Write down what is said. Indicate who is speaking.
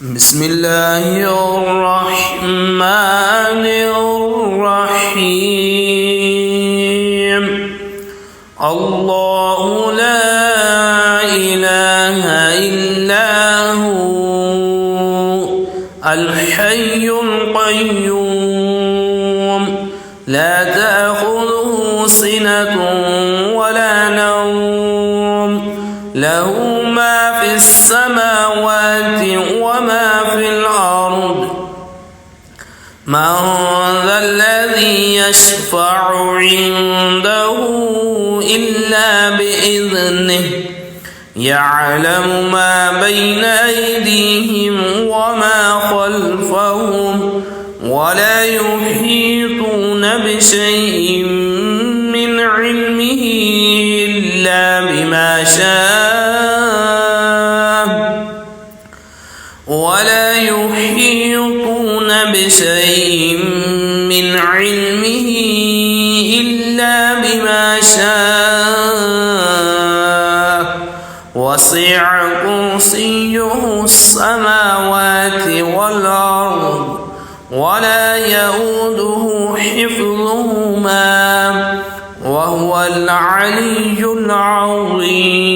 Speaker 1: بسم الله الرحمن الرحيم. الله لا إله إلا هو الحي القيوم لا تأخذه سنة ولا نوم له ما في السماوات وما في الأرض من ذا الذي يشفع عنده إلا بإذنه يعلم ما بين أيديهم وما خلفهم ولا يحيطون بشيء من علمه إلا بما شاء ولا يحيطون بشيء من علمه إلا بما شاء وسع كرسيه السماوات والأرض ولا يؤوده حفظهما وهو العلي العظيم.